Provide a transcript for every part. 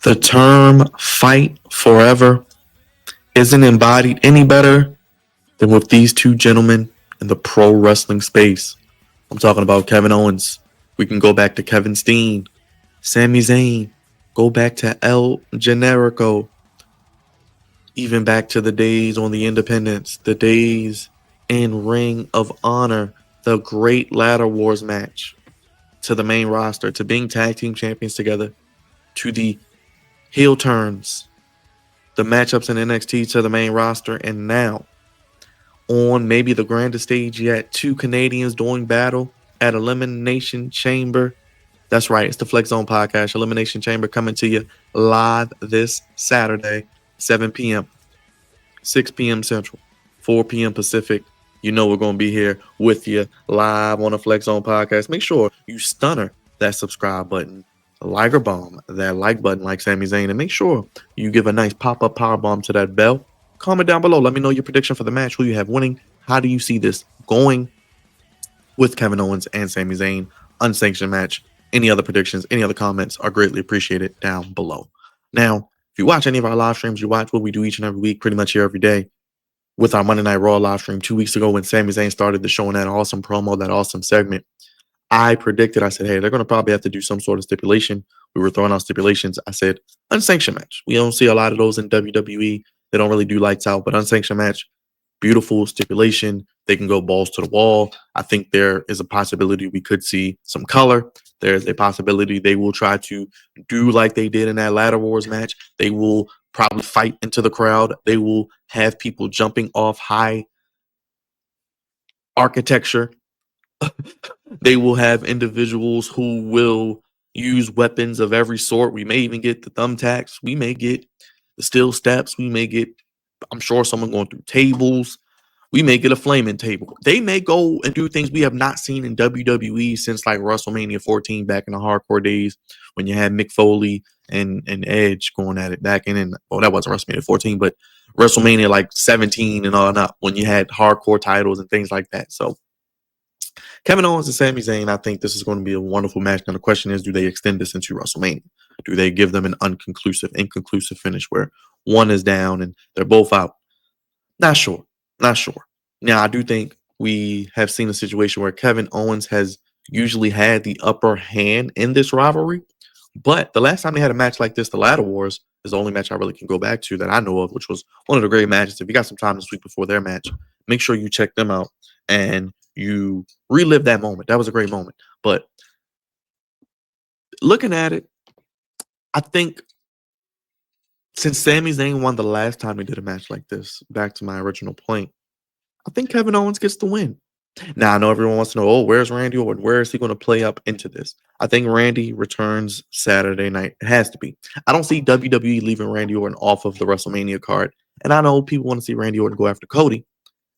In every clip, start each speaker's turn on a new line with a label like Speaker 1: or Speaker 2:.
Speaker 1: The term fight forever isn't embodied any better than with these two gentlemen in the pro wrestling space. I'm talking about Kevin Owens. We can go back to Kevin Steen, Sami Zayn, go back to El Generico, even back to the days on the Independents, the days in Ring of Honor, the great Ladder Wars match, to the main roster, to being tag team champions together, to the heel turns, the matchups in NXT to the main roster, and now on maybe the grandest stage yet, two Canadians doing battle at Elimination Chamber. That's right, it's the Flex Zone Podcast, Elimination Chamber, coming to you live this Saturday, 7 p.m., 6 p.m. Central, 4 p.m. Pacific. You know we're going to be here with you live on the Flex Zone Podcast. Make sure you stunner that subscribe button, Liger bomb that like button like Sami Zayn, and make sure you give a nice pop-up power bomb to that bell. Comment down below. Let me know your prediction for the match, who you have winning. How do you see this going with Kevin Owens and Sami Zayn? Unsanctioned match. Any other predictions, any other comments are greatly appreciated down below. Now, if you watch any of our live streams, you watch what we do each and every week, pretty much here every day, with our Monday Night Raw live stream 2 weeks ago when Sami Zayn started the show in that awesome promo, that awesome segment. I predicted, I said, hey, they're going to probably have to do some sort of stipulation. We were throwing out stipulations. I said, unsanctioned match. We don't see a lot of those in WWE. They don't really do lights out, but unsanctioned match, beautiful stipulation. They can go balls to the wall. I think there is a possibility we could see some color. There's a possibility they will try to do like they did in that Ladder Wars match. They will probably fight into the crowd. They will have people jumping off high architecture. They will have individuals who will use weapons of every sort. We may even get the thumbtacks. We may get the steel steps. We may get, I'm sure, someone going through tables. We may get a flaming table. They may go and do things we have not seen in WWE since like WrestleMania 14 back in the hardcore days when you had Mick Foley and Edge going at it back in, well, that wasn't WrestleMania 14, but WrestleMania like 17 and all that, when you had hardcore titles and things like that. So Kevin Owens and Sami Zayn, I think this is going to be a wonderful match. Now, the question is, do they extend this into WrestleMania? Do they give them an inconclusive finish where one is down and they're both out? Not sure. Now, I do think we have seen a situation where Kevin Owens has usually had the upper hand in this rivalry. But the last time they had a match like this, the Ladder Wars, is the only match I really can go back to that I know of, which was one of the great matches. If you got some time this week before their match, make sure you check them out and you relive that moment. That was a great moment. But looking at it, I think since Sami Zayn won the last time he did a match like this, back to my original point, I think Kevin Owens gets the win. Now, I know everyone wants to know, where's Randy Orton? Where is he going to play up into this? I think Randy returns Saturday night. It has to be. I don't see WWE leaving Randy Orton off of the WrestleMania card. And I know people want to see Randy Orton go after Cody.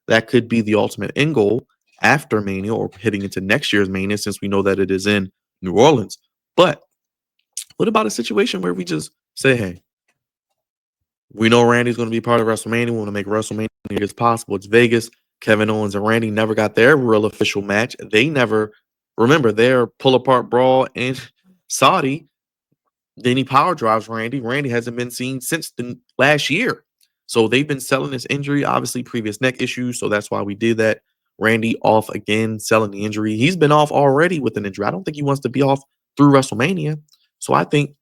Speaker 1: That could be the ultimate end goal after Mania or heading into next year's Mania, since we know that it is in New Orleans. But what about a situation where we just say, hey, we know Randy's going to be part of WrestleMania. We want to make WrestleMania as possible. It's Vegas. Kevin Owens and Randy never got their real official match. They never, remember, their pull-apart brawl in Saudi. Then he power drives Randy. Randy hasn't been seen since the last year. So they've been selling this injury, obviously previous neck issues. So that's why we did that. Randy off again, selling the injury. He's been off already with an injury. I don't think he wants to be off through WrestleMania. So I think,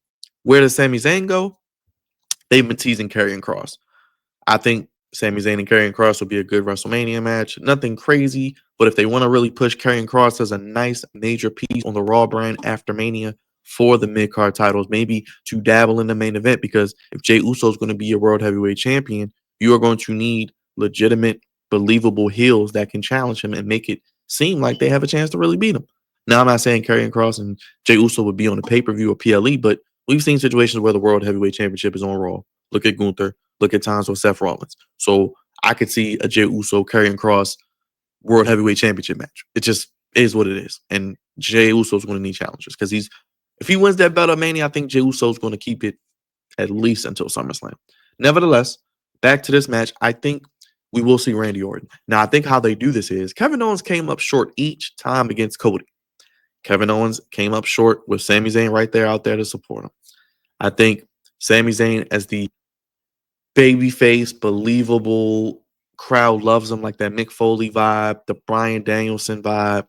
Speaker 1: where does Sami Zayn go? They've been teasing Karrion Kross. I think Sami Zayn and Karrion Kross will be a good WrestleMania match. Nothing crazy, but if they want to really push Karrion Kross as a nice major piece on the Raw brand after Mania for the mid-card titles, maybe to dabble in the main event, because if Jey Uso is going to be your World Heavyweight Champion, you are going to need legitimate, believable heels that can challenge him and make it seem like they have a chance to really beat him. Now, I'm not saying Karrion Kross and Jey Uso would be on the pay-per-view or PLE, but we've seen situations where the World Heavyweight Championship is on Raw. Look at Gunther. Look at times with Seth Rollins. So I could see a Jey Uso, Karrion Kross World Heavyweight Championship match. It just is what it is. And Jey Uso is going to need challenges, because if he wins that belt at Mania, I think Jey Uso is going to keep it at least until SummerSlam. Nevertheless, back to this match, I think we will see Randy Orton. Now, I think how they do this is Kevin Owens came up short each time against Cody. Kevin Owens came up short with Sami Zayn right there out there to support him. I think Sami Zayn as the babyface, believable, crowd loves him, like that Mick Foley vibe, the Bryan Danielson vibe.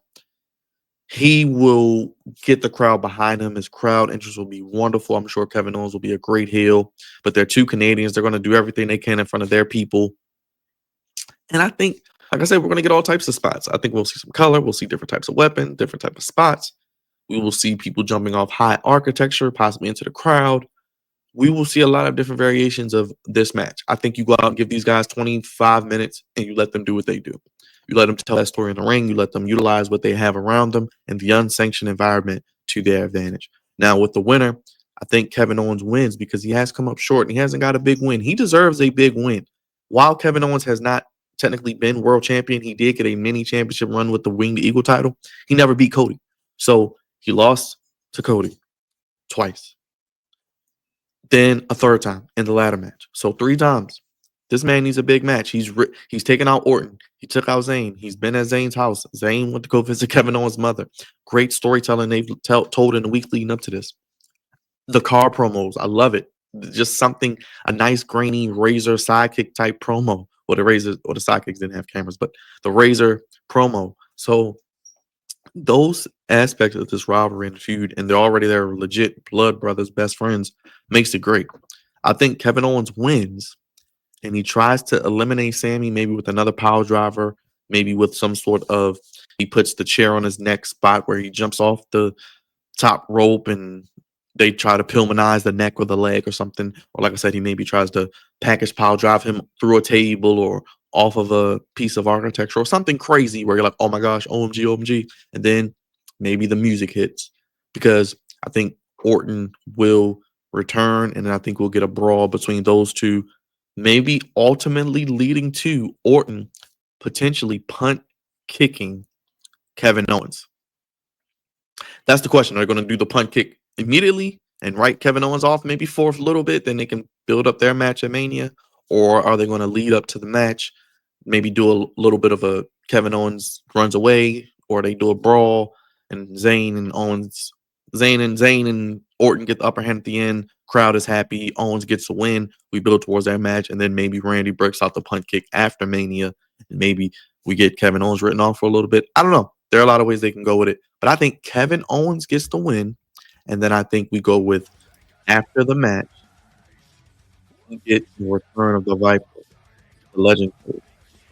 Speaker 1: He will get the crowd behind him. His crowd interest will be wonderful. I'm sure Kevin Owens will be a great heel, but they're two Canadians. They're going to do everything they can in front of their people. And I think, like I said, we're going to get all types of spots. I think we'll see some color. We'll see different types of weapon, different type of spots. We will see people jumping off high architecture, possibly into the crowd. We will see a lot of different variations of this match. I think you go out and give these guys 25 minutes and you let them do what they do. You let them tell that story in the ring. You let them utilize what they have around them and the unsanctioned environment to their advantage. Now, with the winner, I think Kevin Owens wins because he has come up short and he hasn't got a big win. He deserves a big win. While Kevin Owens has not technically been world champion, he did get a mini championship run with the Winged Eagle title. He never beat Cody. So he lost to Cody twice. Then a third time in the ladder match. So 3 times. This man needs a big match. He's taken out Orton. He took out Zayn. He's been at Zayn's house. Zayn went to go visit Kevin Owens' mother. Great storytelling they've told in the week leading up to this. The car promos, I love it. Just something, a nice grainy Razor sidekick type promo. Well, the Razor or the sidekicks didn't have cameras, but the Razor promo. So those aspects of this rivalry and feud, and they're already their legit blood brothers, best friends, makes it great. I think Kevin Owens wins, and he tries to eliminate Sami, maybe with another power driver, maybe with some sort of, he puts the chair on his neck spot where he jumps off the top rope and they try to Pillmanize the neck or the leg or something. Or like I said, he maybe tries to package power drive him through a table or off of a piece of architecture or something crazy where you're like, oh my gosh, OMG, OMG. And then maybe the music hits because I think Orton will return and then I think we'll get a brawl between those two, maybe ultimately leading to Orton potentially punt kicking Kevin Owens. That's the question. Are they going to do the punt kick immediately and write Kevin Owens off maybe for a little bit, then they can build up their match at Mania? Or are they going to lead up to the match, maybe do a little bit of a Kevin Owens runs away, or they do a brawl and Zayn and Orton get the upper hand at the end. Crowd is happy. Owens gets a win. We build towards that match, and then maybe Randy breaks out the punt kick after Mania, and maybe we get Kevin Owens written off for a little bit. I don't know. There are a lot of ways they can go with it, but I think Kevin Owens gets the win, and then I think we go with after the match, we get the return of the Viper, the Legend Coach,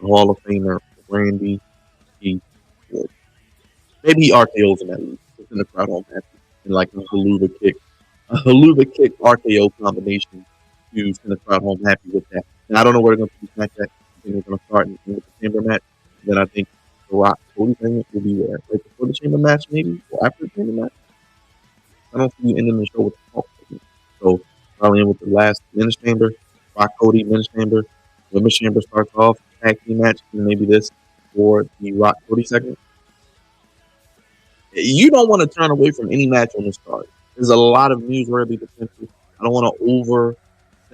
Speaker 1: the Hall of Famer Randy P. Orton. Maybe he RKO's in that league. It's in the crowd home match, and like a haluva kick RKO combination to send the crowd home happy with that. And I don't know where they're going to match that. I think they're going to start in the chamber match. Then I think the Rock Cody thing will be there. Right before the chamber match, maybe, or after the chamber match. I don't see you ending the show with the talk segment. So probably in with the last men's chamber, Rock Cody men's chamber, women's chamber starts off tag team match, and maybe this for the Rock Cody segment. You don't want to turn away from any match on this card. There's a lot of newsworthy potential. I don't want to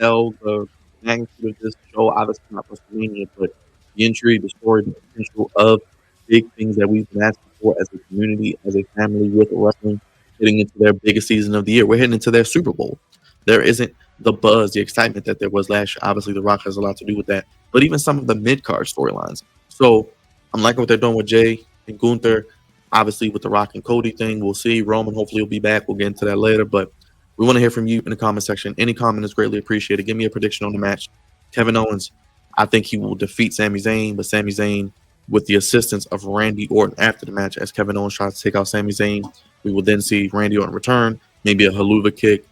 Speaker 1: oversell the magnitude of this show. Obviously not WrestleMania, but the intrigue, the story, the potential of big things that we've been asking for as a community, as a family with wrestling, getting into their biggest season of the year. We're heading into their Super Bowl. There isn't the buzz, the excitement that there was last year. Obviously, The Rock has a lot to do with that, but even some of the mid-card storylines. So I'm liking what they're doing with Jay and Gunther. Obviously, with the Rock and Cody thing, we'll see. Roman hopefully will be back. We'll get into that later, but we want to hear from you in the comment section. Any comment is greatly appreciated. Give me a prediction on the match. Kevin Owens, I think he will defeat Sami Zayn, but Sami Zayn with the assistance of Randy Orton after the match as Kevin Owens tries to take out Sami Zayn. We will then see Randy Orton return, maybe a haluva kick,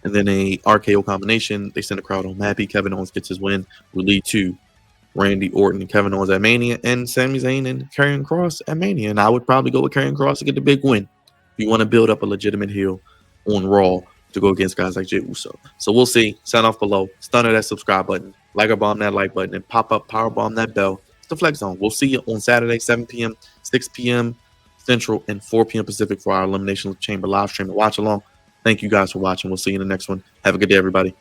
Speaker 1: and then a RKO combination. They send the crowd home happy. Kevin Owens gets his win. We lead to Randy Orton and Kevin Owens at Mania, and Sami Zayn and Karrion Kross at Mania. And I would probably go with Karrion Kross to get the big win. If you want to build up a legitimate heel on Raw to go against guys like Jey Uso. So we'll see. Sign off below. Stunner that subscribe button. Like or bomb that like button. And pop up, power bomb that bell. It's the Flex Zone. We'll see you on Saturday, 7 p.m., 6 p.m. Central, and 4 p.m. Pacific for our Elimination Chamber live stream and watch along. Thank you guys for watching. We'll see you in the next one. Have a good day, everybody.